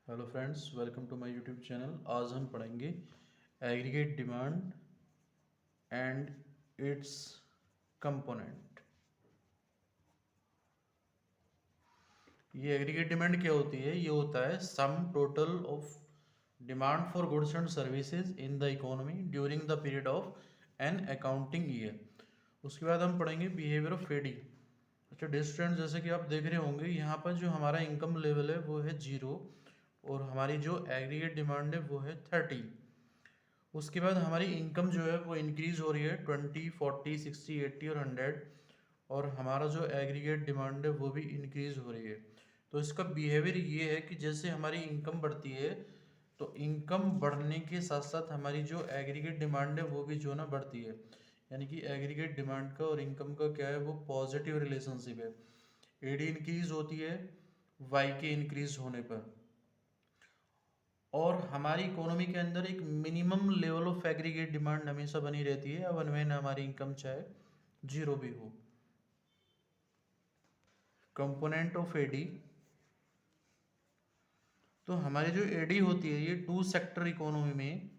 Hello friends, welcome to my YouTube channel. आज हम पढ़ेंगे aggregate demand and its component. ये एग्रीगेट डिमांड क्या होती है? ये होता है sum total of demand for goods and services in the economy during the period of an accounting year. उसके बाद हम पढ़ेंगे बिहेवियर ऑफ एडी। अच्छा डियर स्टूडेंट, जैसे कि आप देख रहे होंगे यहाँ पर जो हमारा इनकम लेवल है वो है 0 और हमारी जो एग्रीगेट डिमांड है वो है 30। उसके बाद हमारी इनकम जो है वो इंक्रीज हो रही है 20, 40, 60, 80 और 100। और हमारा जो एग्रीगेट डिमांड है वो भी इंक्रीज हो रही है। तो इसका बिहेवियर ये है कि जैसे हमारी इनकम बढ़ती है तो इनकम बढ़ने के साथ साथ हमारी जो एग्रीगेट डिमांड है वो भी जो ना बढ़ती है। यानी कि एग्रीगेट डिमांड का और इनकम का क्या है, वो पॉजिटिव रिलेशनशिप है। एडी इंक्रीज होती है वाई के इंक्रीज होने पर। और हमारी इकोनॉमी के अंदर एक minimum level of aggregate demand हमेशा बनी रहती है, अब अनवेन हमारी इनकम चाहे 0 भी हो। कंपोनेंट ऑफ एडी, तो हमारी जो एडी होती है ये टू सेक्टर इकोनॉमी में,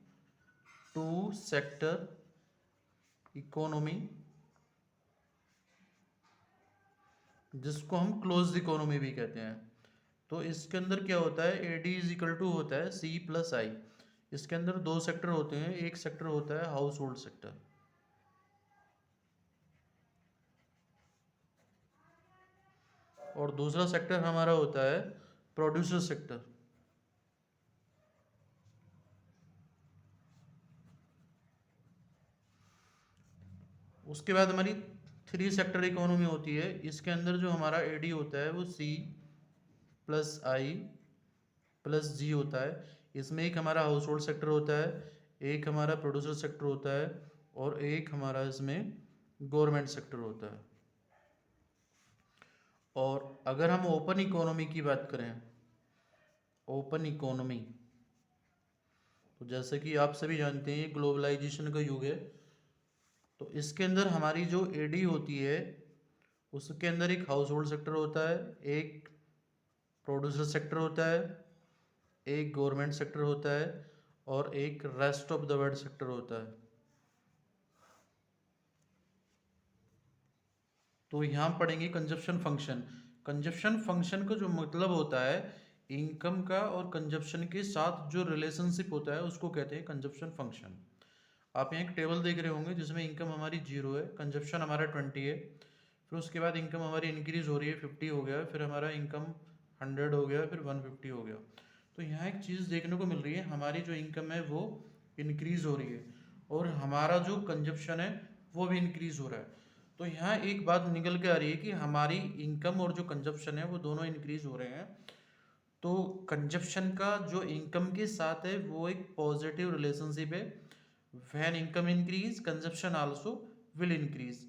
टू सेक्टर इकोनॉमी जिसको हम क्लोज्ड इकोनॉमी भी कहते हैं, तो इसके अंदर क्या होता है, एडी इज इक्वल टू होता है सी प्लस आई। इसके अंदर दो सेक्टर होते हैं, एक सेक्टर होता है हाउस होल्ड सेक्टर और दूसरा सेक्टर हमारा होता है प्रोड्यूसर सेक्टर। उसके बाद हमारी थ्री सेक्टर इकोनॉमी होती है, इसके अंदर जो हमारा एडी होता है वो सी प्लस आई प्लस जी होता है। इसमें एक हमारा हाउस होल्ड सेक्टर होता है, एक हमारा प्रोड्यूसर सेक्टर होता है और एक हमारा इसमें गवर्नमेंट सेक्टर होता है। और अगर हम ओपन इकोनॉमी की बात करें, ओपन इकोनॉमी, तो जैसे कि आप सभी जानते हैं ग्लोबलाइजेशन का युग है, तो इसके अंदर हमारी जो एडी होती है उसके अंदर एक हाउस होल्ड सेक्टर होता है, एक प्रोड्यूसर सेक्टर होता है, एक गवर्नमेंट सेक्टर होता है और एक rest of the world sector होता है। तो यहाँ पढ़ेंगे कंजप्शन फंक्शन। कंजप्शन फंक्शन का जो मतलब होता है इनकम का और कंजप्शन के साथ जो रिलेशनशिप होता है उसको कहते हैं कंजप्शन फंक्शन। आप यहाँ एक टेबल देख रहे होंगे जिसमें इनकम हमारी 0 है, कंजप्शन हमारा 20 है, फिर उसके बाद इनकम हमारी इंक्रीज हो रही है 50 हो गया, फिर हमारा इनकम 100 हो गया, फिर 150 हो गया। तो यहाँ एक चीज़ देखने को मिल रही है, हमारी जो इनकम है वो इंक्रीज हो रही है और हमारा जो कंजप्शन है वो भी इंक्रीज हो रहा है। तो यहाँ एक बात निकल के आ रही है कि हमारी इनकम और जो कंजप्शन है वो दोनों इंक्रीज हो रहे हैं। तो कंजप्शन का जो इनकम के साथ है वो एक पॉजिटिव रिलेशनशिप है। When income increase consumption also will increase.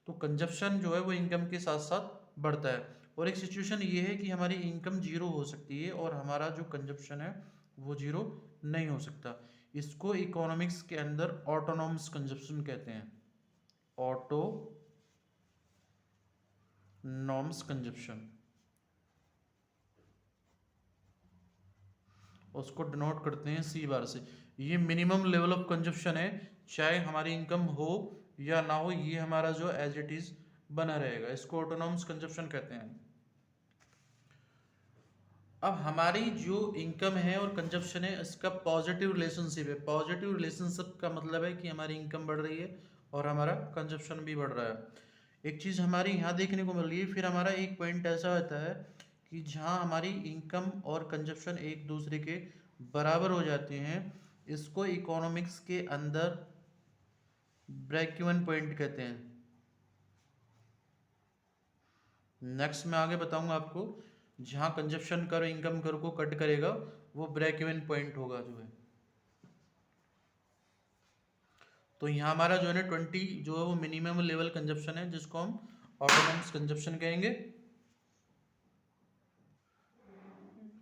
तो कंजप्शन जो है वो इनकम के साथ साथ बढ़ता है। और एक सिचुएशन ये है कि हमारी इनकम 0 हो सकती है और हमारा जो कंजप्शन है वो 0 नहीं हो सकता। इसको इकोनॉमिक्स के अंदर ऑटोनॉमस कंजप्शन कहते हैं, ऑटोनॉमस कंजप्शन। उसको डिनोट करते हैं सी बार से। ये मिनिमम लेवल ऑफ कंजप्शन है, चाहे हमारी इनकम हो या ना हो, ये हमारा जो एज इट इज बना रहेगा, इसको ऑटोनॉमस कंजप्शन कहते हैं। अब हमारी जो इनकम है और कंजप्शन है इसका पॉजिटिव रिलेशनशिप है। पॉजिटिव रिलेशनशिप का मतलब है कि हमारी इनकम बढ़ रही है और हमारा कंजप्शन भी बढ़ रहा है। एक चीज़ हमारी यहाँ देखने को मिल रही है। फिर हमारा एक पॉइंट ऐसा होता है कि जहाँ हमारी इनकम और कंजप्शन एक दूसरे के बराबर हो जाते हैं, इसको इकोनॉमिक्स के अंदर ब्रेक इवन पॉइंट कहते हैं। नेक्स्ट मैं आगे बताऊंगा आपको, जहाँ कंजप्शन कर इनकम कर को कट करेगा वो ब्रेक इवन पॉइंट होगा जो है। तो यहाँ हमारा जो है ना 20 जो है वो मिनिमम लेवल कंजप्शन है जिसको हम ऑटोनॉमस कंजप्शन कहेंगे।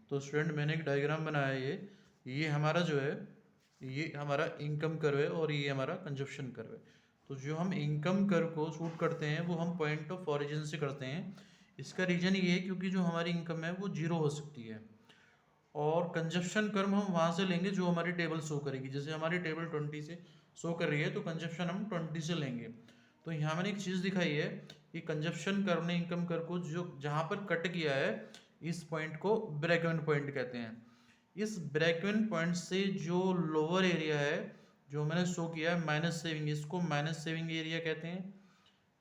तो स्टूडेंट मैंने एक डायग्राम बनाया है, ये हमारा जो है ये हमारा इनकम कर्व है और ये हमारा कंजप्शन कर्व है। तो जो हम इनकम कर्व को शूट करते हैं वो हम पॉइंट ऑफ ओरिजिन से करते हैं। इसका रीजन ये है क्योंकि जो हमारी इनकम है वो 0 हो सकती है और कंजप्शन कर्व हम वहाँ से लेंगे जो हमारी टेबल शो करेगी। जैसे हमारी टेबल 20 से शो कर रही है तो कंजप्शन हम 20 से लेंगे। तो यहाँ मैंने एक चीज़ दिखाई है कि कंजप्शन कर्व ने इनकम कर्व को जो जहाँ पर कट किया है, इस पॉइंट को ब्रेक इवन पॉइंट कहते हैं। इस ब्रेक इवन पॉइंट से जो लोअर एरिया है जो मैंने शो किया है माइनस सेविंग, इसको माइनस सेविंग एरिया कहते हैं।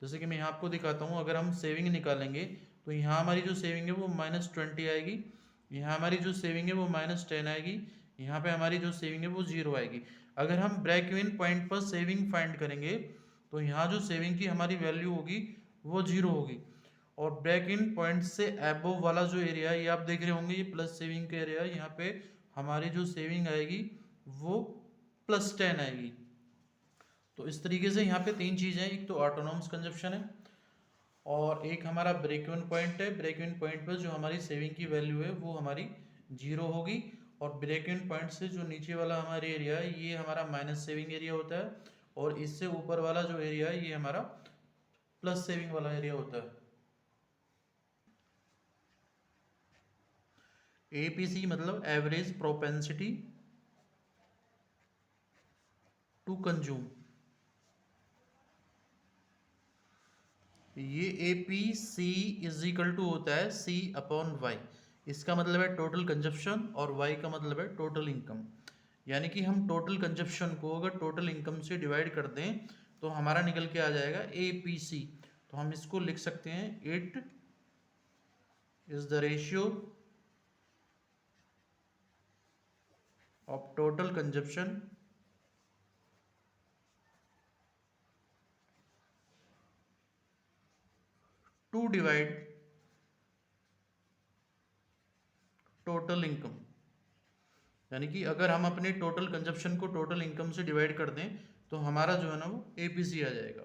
जैसे कि मैं यहाँ आपको दिखाता हूँ, अगर हम सेविंग निकालेंगे तो यहाँ हमारी जो सेविंग है वो -20 आएगी, यहाँ हमारी जो सेविंग है वो -10 आएगी, यहाँ पे हमारी जो सेविंग है वो 0 आएगी। अगर हम ब्रेक इवन पॉइंट पर सेविंग फाइंड करेंगे तो यहाँ जो सेविंग की हमारी वैल्यू होगी वो 0 होगी, और ब्रेक इन पॉइंट से एबोव वाला जो एरिया है ये आप देख रहे होंगे, ये प्लस सेविंग का एरिया है, यहाँ पे हमारी जो सेविंग आएगी वो +10 आएगी। तो इस तरीके से यहाँ पे तीन चीज़ें हैं, एक तो ऑटोनॉमस कंजप्शन है और एक हमारा ब्रेक इवन पॉइंट है। ब्रेक इवन पॉइंट पर जो हमारी सेविंग की वैल्यू है वो हमारी 0 होगी, और ब्रेक इवन पॉइंट से जो नीचे वाला हमारा एरिया है ये हमारा माइनस सेविंग एरिया होता है, और इससे ऊपर वाला जो एरिया है ये हमारा प्लस सेविंग वाला एरिया होता है। एपीसी मतलब एवरेज प्रोपेंसिटी टू कंज्यूम। ये A P C is equal to होता है C/Y। इसका मतलब है टोटल कंजप्शन और Y का मतलब है टोटल इनकम। यानी कि हम टोटल कंजप्शन को अगर टोटल इनकम से डिवाइड कर दें तो हमारा निकल के आ जाएगा APC। तो हम इसको लिख सकते हैं, it is the ratio of total consumption to divide total income. यानी कि अगर हम अपने टोटल कंजप्शन को टोटल इनकम से डिवाइड कर दें तो हमारा जो है ना वो APC आ जाएगा।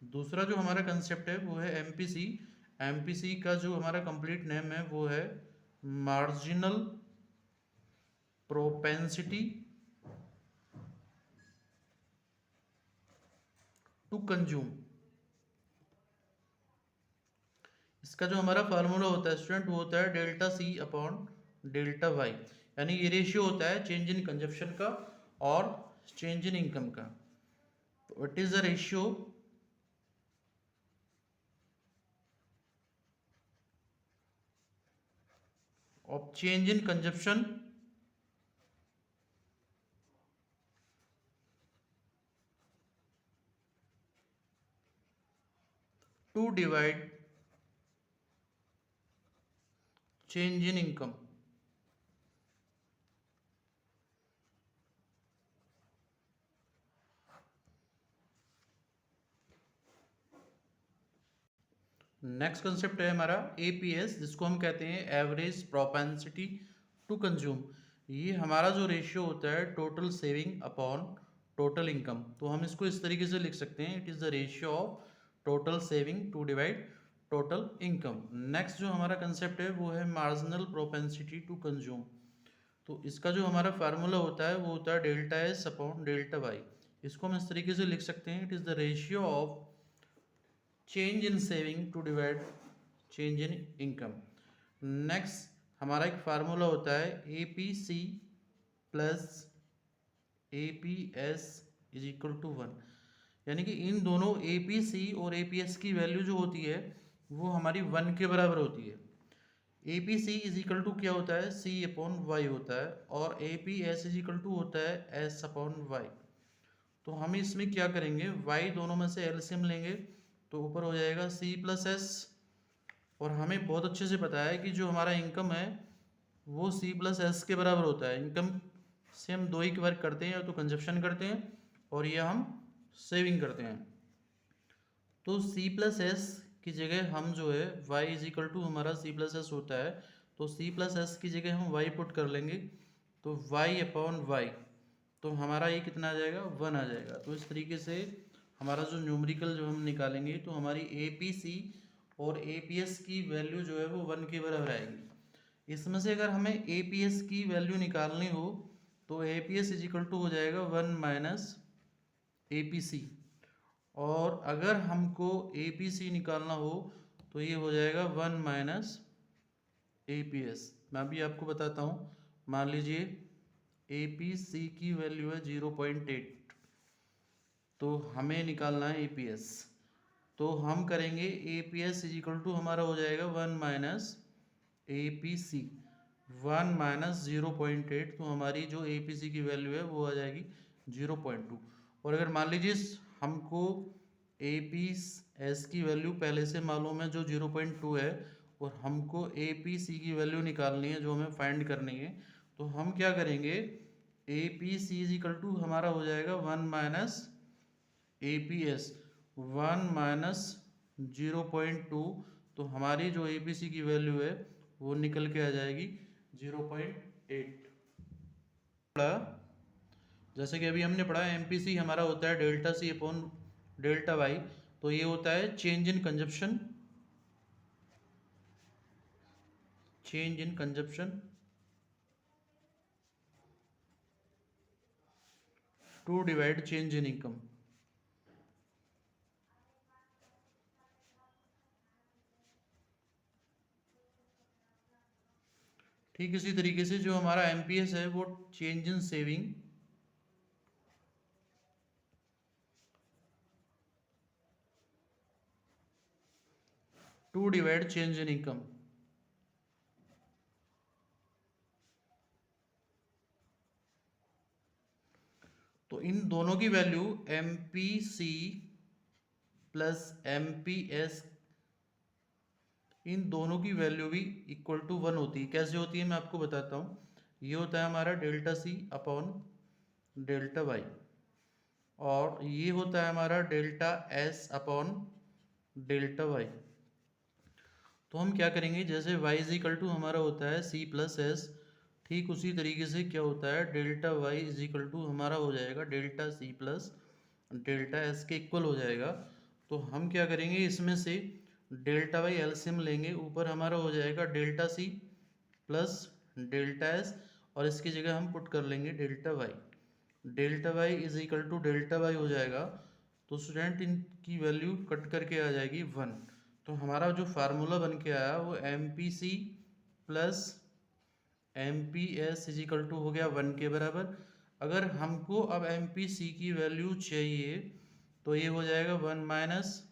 दूसरा जो हमारा कंसेप्ट है वो है MPC। MPC का जो हमारा कंप्लीट नेम है वो है मार्जिनल प्रोपेंसिटी टू कंज्यूम। इसका जो हमारा फार्मूला होता है स्टूडेंट वो होता है ΔC/ΔY। यानी ये रेशियो होता है चेंज इन कंजप्शन का और चेंज इन इनकम का। तो it is the ratio of change in consumption to divide change in income. Next concept है हमारा APS, जिसको हम कहते हैं एवरेज प्रोपेंसिटी टू कंज्यूम। ये हमारा जो रेशियो होता है total saving upon total income. तो हम इसको इस तरीके से लिख सकते हैं, it is the ratio of total saving to divide total income. Next जो हमारा कंसेप्ट है वो है मार्जिनल प्रोपेंसिटी टू कंज्यूम। तो इसका जो हमारा फार्मूला होता है वो होता है ΔS/ΔY। इसको हम इस तरीके से लिख सकते हैं, it is the ratio of change in saving to divide change in income. Next हमारा एक फार्मूला होता है APC plus APS is equal to 1। यानी कि इन दोनों APC और APS की वैल्यू जो होती है वो हमारी 1 के बराबर होती है। APC इज इक्वल टू क्या होता है C/Y होता है, और APS इज इक्वल टू होता है S/Y। तो हम इसमें क्या करेंगे, y दोनों में से एलसीएम लेंगे तो ऊपर हो जाएगा C+S। और हमें बहुत अच्छे से पता है कि जो हमारा इनकम है वो C+S के बराबर होता है। इनकम से हम दो ही वर्क करते हैं, या तो कंजप्शन करते हैं और या हम सेविंग करते हैं। तो C+S की जगह हम जो है y इज इक्वल टू हमारा C+S होता है, तो C+S की जगह हम y पुट कर लेंगे, तो y/y तो हमारा ये कितना आ जाएगा 1 आ जाएगा। तो इस तरीके से हमारा जो न्यूमेरिकल जो हम निकालेंगे तो हमारी APC और APS की वैल्यू जो है वो 1 के बराबर आएगी। इसमें से अगर हमें APS की वैल्यू निकालनी हो तो APS इज इक्वल टू हो जाएगा 1 - APC, और अगर हमको APC निकालना हो तो ये हो जाएगा 1 - APS। मैं भी आपको बताता हूँ मान लीजिए APC की वैल्यू है 0.8, तो हमें निकालना है APS। तो हम करेंगे APS इज इक्वल टू हमारा हो जाएगा 1 माइनस APC, 1 माइनस 0.8, तो हमारी जो APC की वैल्यू है वो आ जाएगी 0.2। और अगर मान लीजिए हमको APS की वैल्यू पहले से मालूम है जो 0.2 है, और हमको APC की वैल्यू निकालनी है जो हमें फाइंड करनी है, तो हम क्या करेंगे, APC इज इक्वल टू हमारा हो जाएगा 1 माइनस APS, 1 माइनस 0.2, तो हमारी जो APC की वैल्यू है वो निकल के आ जाएगी 0.8। जैसे कि अभी हमने पढ़ा MPC हमारा होता है delta C upon delta Y, तो ये होता है change in consumption, change in consumption to divide change in income. ठीक इसी तरीके से जो हमारा MPS है वो change in saving to divide change in income. तो इन दोनों की वैल्यू MPC प्लस MPS, इन दोनों की वैल्यू भी इक्वल टू 1 होती है। कैसे होती है मैं आपको बताता हूँ। ये होता है हमारा delta C upon delta Y, और ये होता है हमारा delta S upon delta Y. तो हम क्या करेंगे, जैसे y इज इक्वल टू हमारा होता है C प्लस एस, ठीक उसी तरीके से क्या होता है delta y is equal to हमारा हो जाएगा delta C plus delta S के इक्वल हो जाएगा। तो हम क्या करेंगे, इसमें से डेल्टा वाई एलसीएम लेंगे, ऊपर हमारा हो जाएगा delta C plus delta S, और इसकी जगह हम पुट कर लेंगे delta Y. Delta Y is equal to delta Y हो जाएगा, तो स्टूडेंट इनकी वैल्यू कट करके आ जाएगी 1। तो हमारा जो फार्मूला बन के आया वो MPC plus MPS is equal to हो गया 1 के बराबर। अगर हमको अब MPC की वैल्यू चाहिए तो ये हो जाएगा 1 माइनस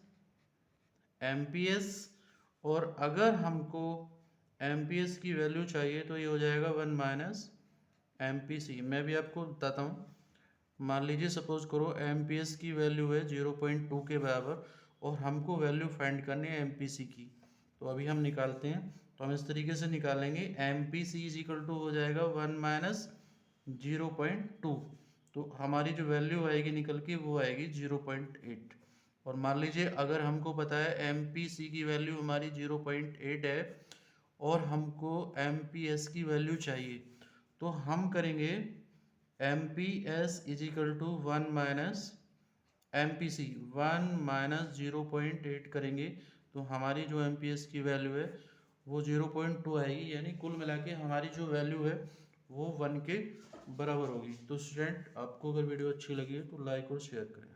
MPS, और अगर हमको MPS की वैल्यू चाहिए तो ये हो जाएगा 1 माइनस MPC। मैं भी आपको बताता हूँ। मान लीजिए सपोज करो MPS की वैल्यू है 0.2 के बराबर, और हमको वैल्यू फाइंड करनी है MPC की। तो अभी हम निकालते हैं, तो हम इस तरीके से निकालेंगे MPC इज इक्वल टू हो जाएगा 1 माइनस 0.2, तो हमारी जो वैल्यू आएगी निकल के वो आएगी 0.8। और मान लीजिए अगर हमको पता है MPC की वैल्यू हमारी 0.8 है और हमको MPS की वैल्यू चाहिए, तो हम करेंगे MPS is equal to 1 minus MPC, 1 minus 0.8 करेंगे, तो हमारी जो MPS की वैल्यू है वो 0.2 आएगी, यानी कुल मिला के हमारी जो वैल्यू है वो 1 के बराबर होगी। तो स्टूडेंट आपको अगर वीडियो अच्छी लगी है तो लाइक और शेयर करें।